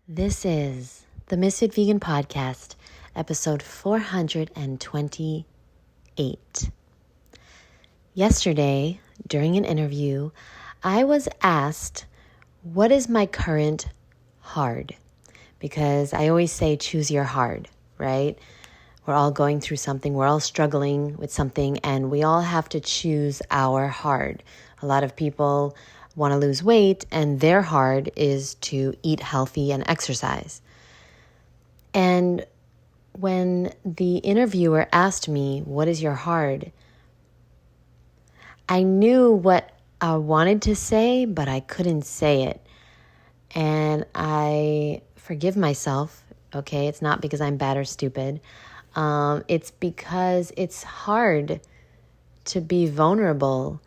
This is the Ms.FitVegan podcast, episode 428. Yesterday, during an interview, I was asked, what is my current hard? Because I always say, choose your hard, right? We're all going through something. We're all struggling with something, and we all have to choose our hard. A lot of people want to lose weight, and their hard is to eat healthy and exercise. And when the interviewer asked me, what is your hard? I knew what I wanted to say, but I couldn't say it. And I forgive myself, okay? It's not because I'm bad or stupid. It's because it's hard to be vulnerable,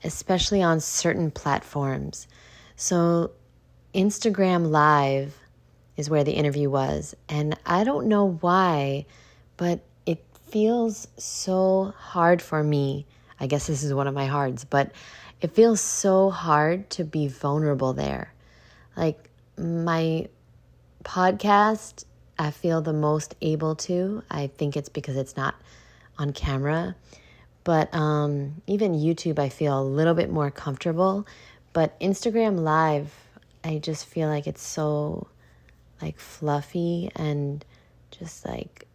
especially on certain platforms. So Instagram Live is where the interview was. And I don't know why, but it feels so hard for me. I guess this is one of my hards, but it feels so hard to be vulnerable there. Like my podcast, I feel the most able to. I think it's because it's not on camera. But even YouTube, I feel a little bit more comfortable. But Instagram Live, I just feel like it's so like fluffy and just like,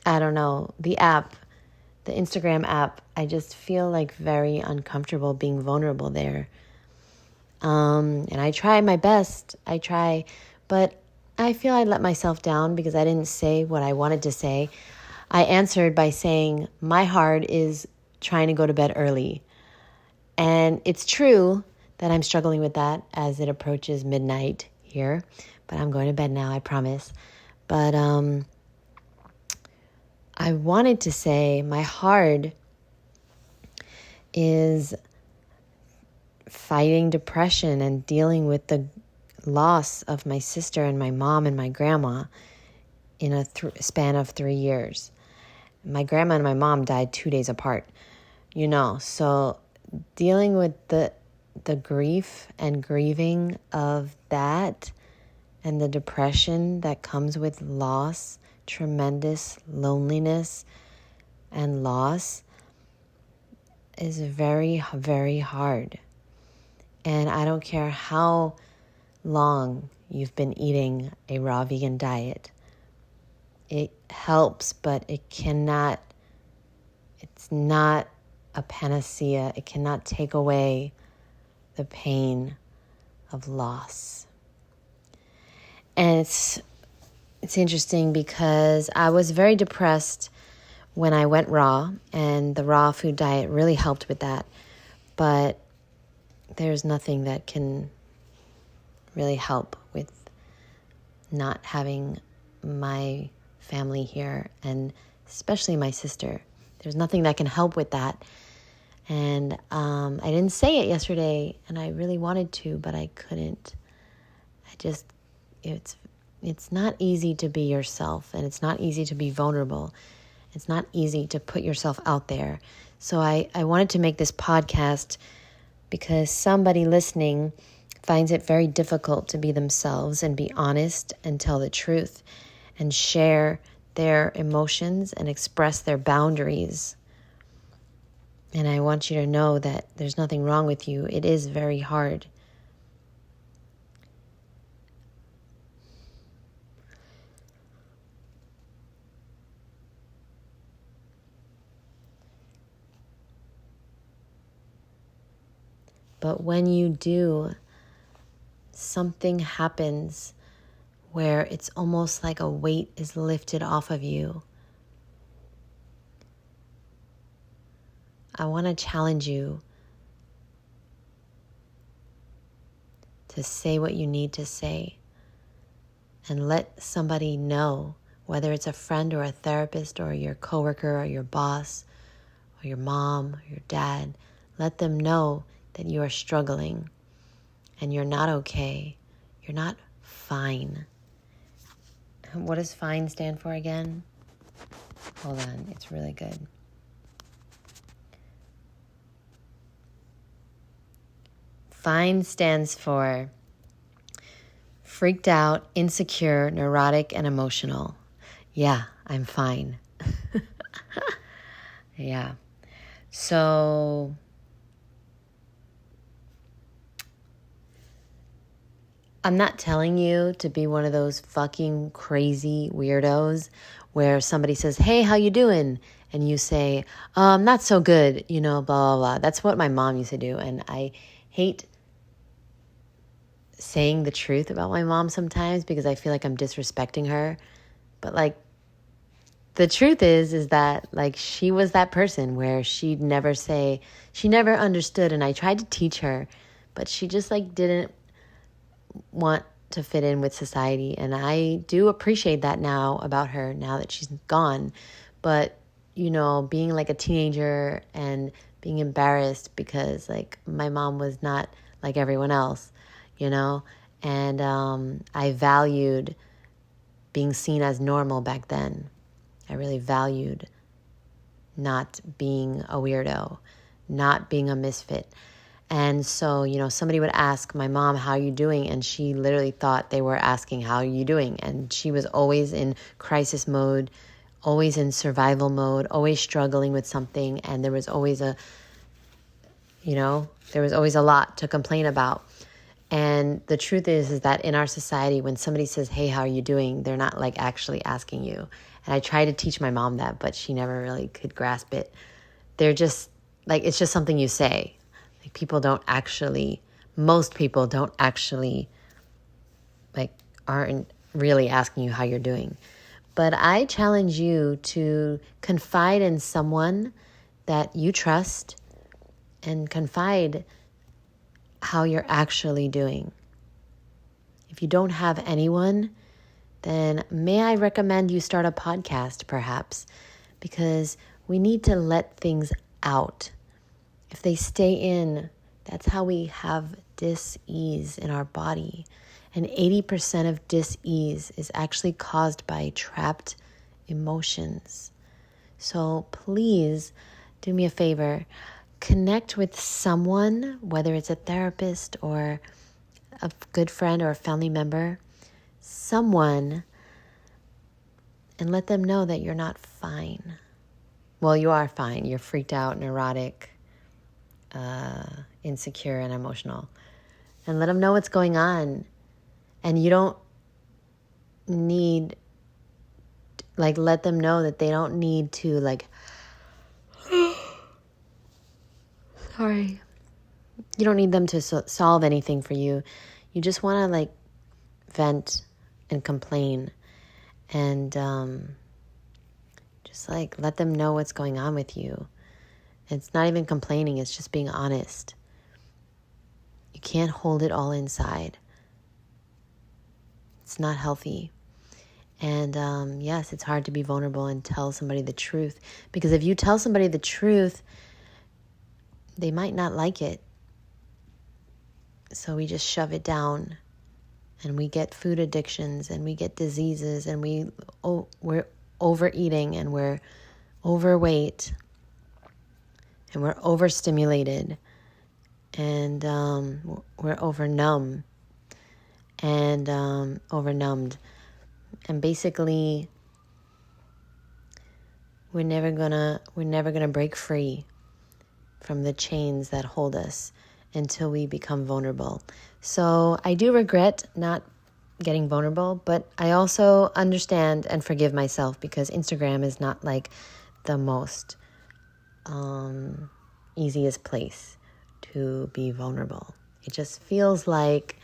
I don't know, the Instagram app, I just feel like very uncomfortable being vulnerable there. And I try my best. But I feel I let myself down because I didn't say what I wanted to say. I answered by saying my hard is trying to go to bed early. And it's true that I'm struggling with that as it approaches midnight here. But I'm going to bed now, I promise. But I wanted to say my hard is fighting depression and dealing with the loss of my sister and my mom and my grandma in a span of 3 years. My grandma and my mom died 2 days apart, so dealing with the grief and grieving of that and the depression that comes with loss, tremendous loneliness and loss is very, very hard. And I don't care how long you've been eating a raw vegan diet. It helps, but it's not a panacea. It cannot take away the pain of loss. And it's interesting because I was very depressed when I went raw, and the raw food diet really helped with that. But there's nothing that can really help with not having my family here, and especially my sister. There's nothing that can help with that. And I didn't say it yesterday, and I really wanted to, but I couldn't. It's not easy to be yourself, and it's not easy to be vulnerable. It's not easy to put yourself out there. So I wanted to make this podcast because somebody listening finds it very difficult to be themselves and be honest and tell the truth and share their emotions and express their boundaries. And I want you to know that there's nothing wrong with you. It is very hard. But when you do, something happens where it's almost like a weight is lifted off of you. I want to challenge you to say what you need to say and let somebody know, whether it's a friend or a therapist or your coworker or your boss or your mom or your dad, let them know that you are struggling and you're not okay. You're not fine. What does fine stand for again? Hold on, it's really good. Fine stands for freaked out, insecure, neurotic, and emotional. Yeah, I'm fine. Yeah. So I'm not telling you to be one of those fucking crazy weirdos where somebody says, hey, how you doing? And you say, not so good, blah, blah, blah. That's what my mom used to do. And I hate saying the truth about my mom sometimes because I feel like I'm disrespecting her. But the truth is that she was that person where she'd never say, she never understood. And I tried to teach her, but she just didn't want to fit in with society. And I do appreciate that now about her, now that she's gone. But, being a teenager and being embarrassed because my mom was not like everyone else, and I valued being seen as normal back then. I really valued not being a weirdo, not being a misfit. And so, somebody would ask my mom, how are you doing? And she literally thought they were asking, how are you doing? And she was always in crisis mode, always in survival mode, always struggling with something. And there was always a lot to complain about. And the truth is that in our society, when somebody says, hey, how are you doing? They're not actually asking you. And I tried to teach my mom that, but she never really could grasp it. They're just it's just something you say. Most people don't actually aren't really asking you how you're doing. But I challenge you to confide in someone that you trust and confide how you're actually doing. If you don't have anyone, then may I recommend you start a podcast perhaps, because we need to let things out. If they stay in, that's how we have dis-ease in our body. And 80% of dis-ease is actually caused by trapped emotions. So please do me a favor. Connect with someone, whether it's a therapist or a good friend or a family member, someone, and let them know that you're not fine. Well, you are fine. You're freaked out, neurotic, insecure, and emotional. And let them know what's going on. And you don't need, let them know that they don't need to, sorry. You don't need them to solve anything for you. You just want to, vent and complain. And just, let them know what's going on with you. It's not even complaining. It's just being honest. You can't hold it all inside. It's not healthy. And yes, it's hard to be vulnerable and tell somebody the truth. Because if you tell somebody the truth, they might not like it. So we just shove it down. And we get food addictions and we get diseases and we're overeating and we're overweight and we're overstimulated and we're overnumbed. And basically we're never gonna break free from the chains that hold us until we become vulnerable. So I do regret not getting vulnerable, but I also understand and forgive myself because Instagram is not the most easiest place to be vulnerable. It just feels like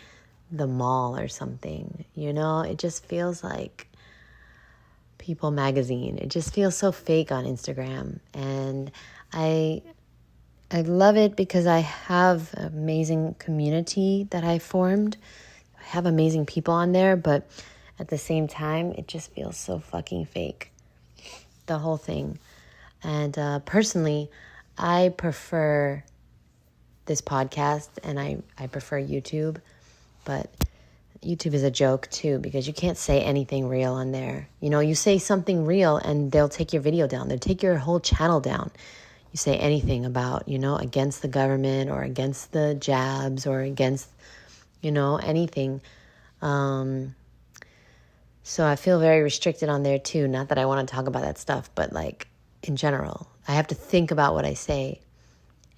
the mall or something, It just feels like People magazine. It just feels so fake on Instagram. And I love it because I have an amazing community that I formed. I have amazing people on there, but at the same time, it just feels so fucking fake, the whole thing. And personally, I prefer this podcast and I prefer YouTube, but YouTube is a joke too because you can't say anything real on there. You say something real and they'll take your video down. They'll take your whole channel down. You say anything about, against the government or against the jabs or against, anything So I feel very restricted on there too. Not that I want to talk about that stuff, but like in general, I have to think about what I say.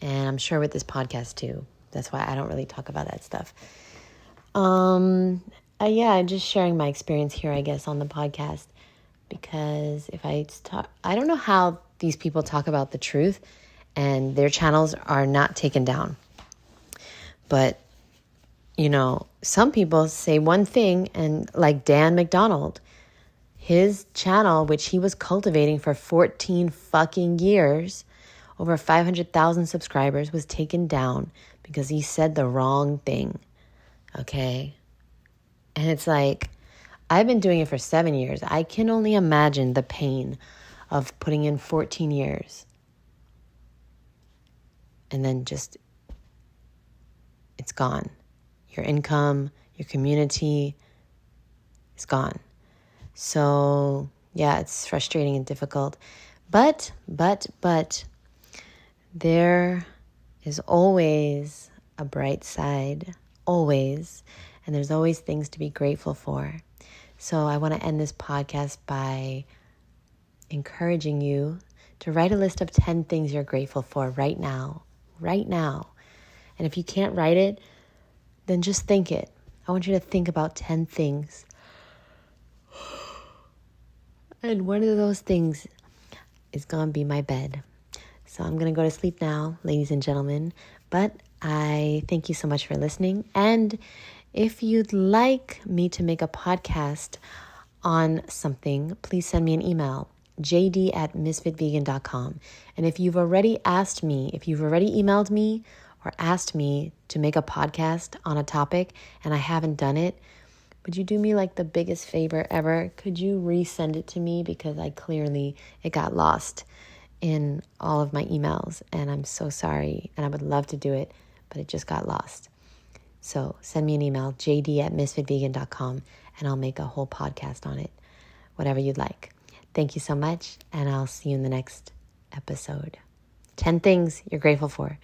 And I'm sure with this podcast too. That's why I don't really talk about that stuff. Yeah, I'm just sharing my experience here, I guess, on the podcast. Because if I talk, I don't know how these people talk about the truth and their channels are not taken down. But, you know, some people say one thing, and like Dan McDonald, his channel, which he was cultivating for 14 fucking years, over 500,000 subscribers, was taken down because he said the wrong thing. Okay? And it's like, I've been doing it for 7 years. I can only imagine the pain of putting in 14 years. And then just, it's gone. Your income, your community is gone. So, yeah, it's frustrating and difficult. But, there is always a bright side. Always. And there's always things to be grateful for. So I want to end this podcast by encouraging you to write a list of 10 things you're grateful for right now. Right now. And if you can't write it, then just think it. I want you to think about 10 things. And one of those things is going to be my bed. So I'm going to go to sleep now, ladies and gentlemen. But I thank you so much for listening. And if you'd like me to make a podcast on something, please send me an email, jd@Ms.FitVegan.com. And if you've already emailed me or asked me to make a podcast on a topic and I haven't done it, would you do me like the biggest favor ever? Could you resend it to me? Because it got lost in all of my emails and I'm so sorry and I would love to do it, but it just got lost. So send me an email, jd@Ms.FitVegan.com, and I'll make a whole podcast on it, whatever you'd like. Thank you so much, and I'll see you in the next episode. 10 things you're grateful for.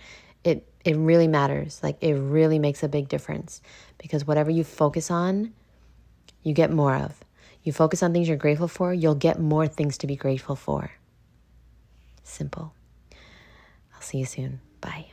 It really matters. Like, it really makes a big difference because whatever you focus on, you get more of. You focus on things you're grateful for, you'll get more things to be grateful for. Simple. I'll see you soon. Bye.